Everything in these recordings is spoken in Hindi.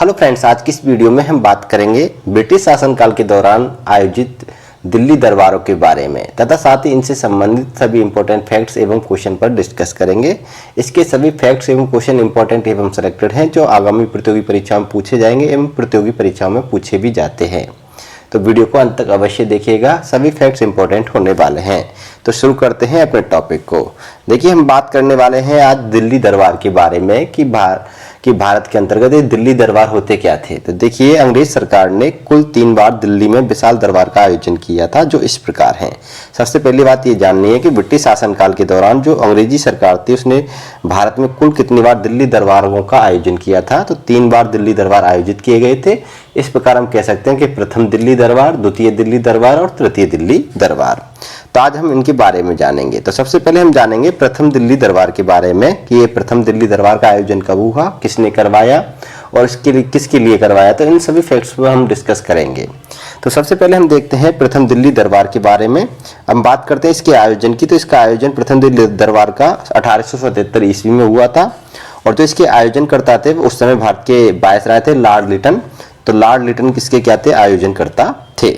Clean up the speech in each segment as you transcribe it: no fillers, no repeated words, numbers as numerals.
हेलो फ्रेंड्स, आज की इस वीडियो में हम बात करेंगे ब्रिटिश शासनकाल के दौरान आयोजित दिल्ली दरबारों के बारे में तथा साथ ही इनसे संबंधित सभी इंपॉर्टेंट फैक्ट्स एवं क्वेश्चन पर डिस्कस करेंगे। इसके सभी फैक्ट्स एवं क्वेश्चन इंपॉर्टेंट एवं सिलेक्टेड हैं जो आगामी प्रतियोगी परीक्षाओं में पूछे जाएंगे एवं प्रतियोगी परीक्षाओं में पूछे भी जाते हैं। तो वीडियो को अंत तक अवश्य देखिएगा, सभी फैक्ट्स इंपॉर्टेंट होने वाले हैं। तो शुरू करते हैं अपने टॉपिक को। देखिए, हम बात करने वाले हैं आज दिल्ली दरबार के बारे में कि भारत के अंतर्गत ये दिल्ली दरबार होते क्या थे। तो देखिए, अंग्रेज सरकार ने कुल 3 बार दिल्ली में विशाल दरबार का आयोजन किया था, जो इस प्रकार है। सबसे पहली बात ये जाननी है कि ब्रिटिश शासनकाल के दौरान जो अंग्रेजी सरकार थी उसने भारत में कुल कितनी बार दिल्ली दरबारों का आयोजन किया था। तो 3 बार दिल्ली दरबार आयोजित किए गए थे। इस प्रकार हम कह सकते हैं कि प्रथम दिल्ली दरबार, द्वितीय दिल्ली दरबार और तृतीय दिल्ली दरबार। तो आज हम इनके बारे में जानेंगे। तो सबसे पहले हम जानेंगे प्रथम दिल्ली दरबार के बारे में कि ये प्रथम दिल्ली दरबार का आयोजन कब हुआ, किसने करवाया और किसके लिए करवाया। तो इन सभी फैक्ट्स पर हम डिस्कस करेंगे। तो सबसे पहले हम देखते हैं प्रथम दिल्ली दरबार के बारे में। हम बात करते हैं इसके आयोजन की। तो इसका आयोजन प्रथम दिल्ली दरबार का 1877 ईस्वी में हुआ था और जो इसके आयोजन करता थे उस समय भारत के वायसराय थे लॉर्ड लिटन। तो लॉर्ड लिटन किसके क्या थे, आयोजन करता थे।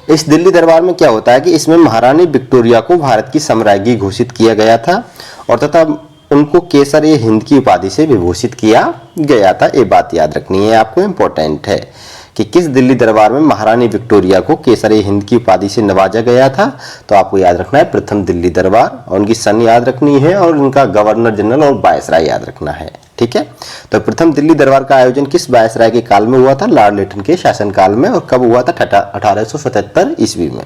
इस दिल्ली दरबार में क्या होता है कि इसमें महारानी विक्टोरिया को भारत की साम्राज्ञी घोषित किया गया था और तथा उनको केसर ए हिंद की उपाधि से विभूषित किया गया था। ये बात याद रखनी है आपको, इम्पोर्टेंट है कि किस दिल्ली दरबार में महारानी विक्टोरिया को केसर ए हिंद की उपाधि से नवाजा गया था। तो आपको याद रखना है प्रथम दिल्ली दरबार, और उनकी सन याद रखनी है और उनका गवर्नर जनरल और वायसराय याद रखना है। ठीक है। तो प्रथम दिल्ली दरबार का आयोजन किस वायसराय के काल में हुआ था, लॉर्ड लिटन के शासनकाल में, और कब हुआ था, 1877 ईस्वी में।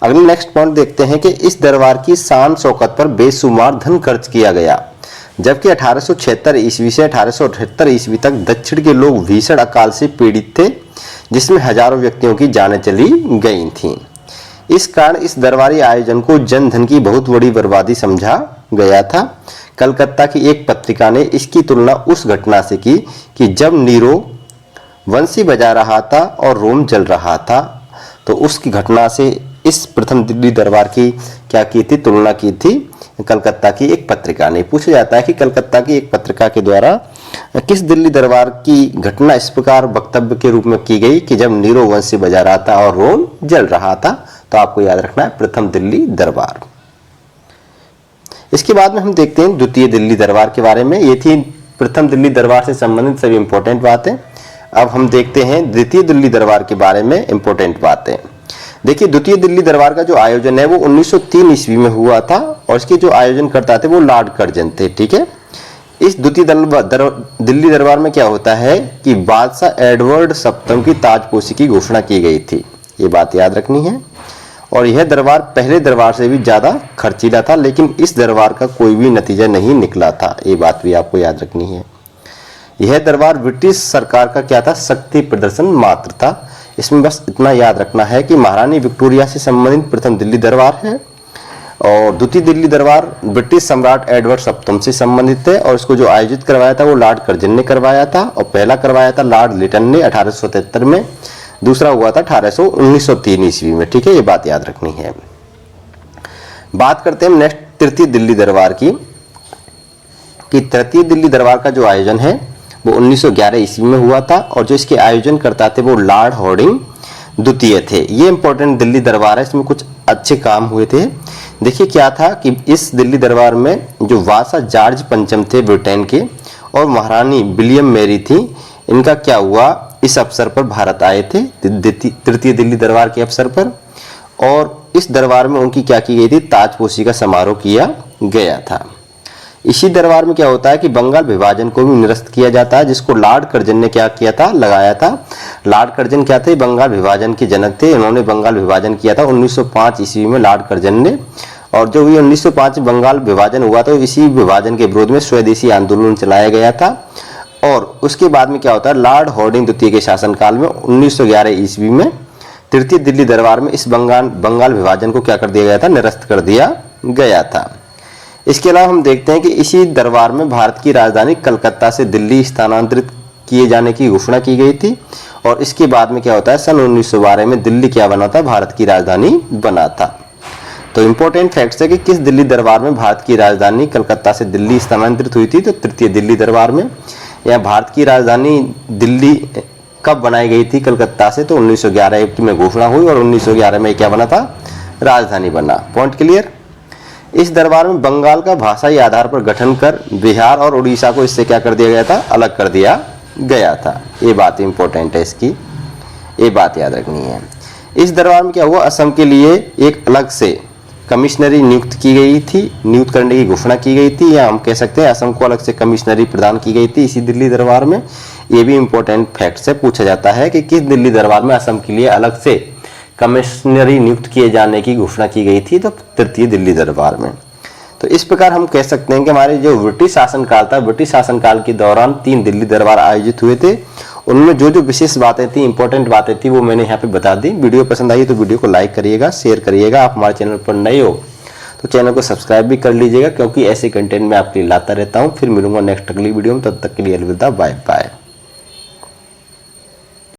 अगले नेक्स्ट पॉइंट देखते हैं कि इस दरबार की शान शौकत पर बेशुमार धन खर्च किया गया, जबकि 1876 ईस्वी से 1878 ईस्वी तक दक्षिण के लोग भीषण अकाल से पीड़ित थे, जिसमें हजारों व्यक्तियों की जानें चली गई थीं। इस कारण इस दरबारी आयोजन को जन धन की बहुत बड़ी बर्बादी समझा गया था। कलकत्ता की एक पत्रिका ने इसकी तुलना उस घटना से की कि जब नीरो बंसी बजा रहा था और रोम जल रहा था। तो उसकी घटना से इस प्रथम दिल्ली दरबार की क्या की थी, तुलना की थी कलकत्ता की एक पत्रिका ने। पूछा जाता है कि कलकत्ता की एक पत्रिका के द्वारा किस दिल्ली दरबार की घटना इस प्रकार वक्तव्य के रूप में की गई कि जब नीरो बंसी बजा रहा था और रोम जल रहा था। तो आपको याद रखना है प्रथम दिल्ली दरबार। इसके बाद में हम देखते हैं द्वितीय दिल्ली दरबार के बारे में। ये थी प्रथम दिल्ली दरबार से संबंधित सभी इंपॉर्टेंट बातें। अब हम देखते हैं द्वितीय दिल्ली दरबार के बारे में इंपॉर्टेंट बातें। देखिए, द्वितीय दिल्ली दरबार का जो आयोजन है वो 1903 ईस्वी में हुआ था और इसके जो आयोजन करता थे वो लॉर्ड कर्जन थे। ठीक है। इस द्वितीय दिल्ली दरबार में क्या होता है कि बादशाह एडवर्ड सप्तम की ताजपोशी की घोषणा की गई थी। ये बात याद रखनी है। और यह दरबार पहले दरबार से भी ज्यादा खर्चीला था, लेकिन इस दरबार का कोई भी नतीजा नहीं निकला था। ये बात भी आपको याद रखनी है। यह दरबार ब्रिटिश सरकार का क्या था, शक्ति प्रदर्शन मात्र था। इसमें बस इतना याद रखना है कि महारानी विक्टोरिया से संबंधित प्रथम दिल्ली दरबार है और द्वितीय दिल्ली दरबार ब्रिटिश सम्राट एडवर्ड सप्तम से संबंधित है और इसको जो आयोजित करवाया था वो लॉर्ड कर्जन ने करवाया था और पहला करवाया था लॉर्ड लिटन ने 1877 में, दूसरा हुआ था 1903 ईस्वी में। ठीक है, ये बात याद रखनी है। बात करते हैं नेक्स्ट तृतीय दिल्ली दरबार की कि तृतीय दिल्ली दरबार का जो आयोजन है वो 1911 ईस्वी में हुआ था और जो इसके आयोजन करता थे वो लॉर्ड हॉर्डिंग द्वितीय थे। ये इंपॉर्टेंट दिल्ली दरबार है, इसमें कुछ अच्छे काम हुए थे। देखिए, क्या था कि इस दिल्ली दरबार में जो वासा जॉर्ज पंचम थे ब्रिटेन के और महारानी विलियम मैरी थी, इनका क्या हुआ, इस अवसर पर भारत आए थे तृतीय दिल्ली दरबार के अवसर पर, और इस दरबार में उनकी क्या की गई थी, ताजपोशी का समारोह किया गया था। इसी दरबार में क्या होता है कि बंगाल विभाजन को भी निरस्त किया जाता है, जिसको लॉर्ड कर्जन ने क्या किया था, लगाया था। लॉर्ड कर्जन क्या थे, बंगाल विभाजन के जनक थे। इन्होंने बंगाल विभाजन किया था 1905 ईस्वी में लॉर्ड कर्जन ने, और जो भी 1905 में बंगाल विभाजन हुआ था इसी विभाजन के विरोध में स्वदेशी आंदोलन चलाया गया था। और उसके बाद में क्या होता है, लॉर्ड हॉर्डिंग द्वितीय के शासनकाल में 1911 ईस्वी में तृतीय दिल्ली दरबार में इस बंगाल विभाजन को क्या कर दिया गया था, निरस्त कर दिया गया था। इसके अलावा हम देखते हैं कि इसी दरबार में भारत की राजधानी कलकत्ता से दिल्ली स्थानांतरित किए जाने की घोषणा की गई थी और इसके बाद में क्या होता है, सन 1912 में दिल्ली क्या बना था, भारत की राजधानी बना था। तो इंपॉर्टेंट फैक्ट्स है कि किस दिल्ली दरबार में भारत की राजधानी कलकत्ता से दिल्ली स्थानांतरित हुई थी, तो तृतीय दिल्ली दरबार में। या भारत की राजधानी दिल्ली कब बनाई गई थी कलकत्ता से, तो 1911 में घोषणा हुई और 1911 में क्या बना था, राजधानी बना। Point clear. इस दरबार में बंगाल का भाषाई आधार पर गठन कर बिहार और उड़ीसा को इससे क्या कर दिया गया था, अलग कर दिया गया था। ये बात इंपॉर्टेंट है इसकी, ये बात याद रखनी है। इस दरबार में क्या हुआ, असम के लिए एक अलग से कमिश्नरी नियुक्त की गई थी, नियुक्त करने की घोषणा की गई थी, या हम कह सकते हैं असम को अलग से कमिश्नरी प्रदान की गई थी इसी दिल्ली दरबार में। ये भी इंपॉर्टेंट फैक्ट से पूछा जाता है कि किस दिल्ली दरबार में असम के लिए अलग से कमिश्नरी नियुक्त किए जाने की घोषणा की गई थी, तो तृतीय दिल्ली दरबार में। तो इस प्रकार हम कह सकते हैं कि हमारे जो ब्रिटिश शासनकाल था, ब्रिटिश शासनकाल के दौरान 3 दिल्ली दरबार आयोजित हुए थे। उनमें जो जो विशेष बातें थी, इंपॉर्टेंट बातें थी, वो मैंने यहाँ पे बता दी। वीडियो पसंद आई तो वीडियो को लाइक करिएगा, शेयर करिएगा। आप हमारे चैनल पर नए हो तो चैनल को सब्सक्राइब भी कर लीजिएगा, क्योंकि ऐसे कंटेंट मैं आपके लिए लाता रहता हूँ। फिर मिलूंगा नेक्स्ट अगली वीडियो में, तब तक के लिए अलविदा, बाय बाय।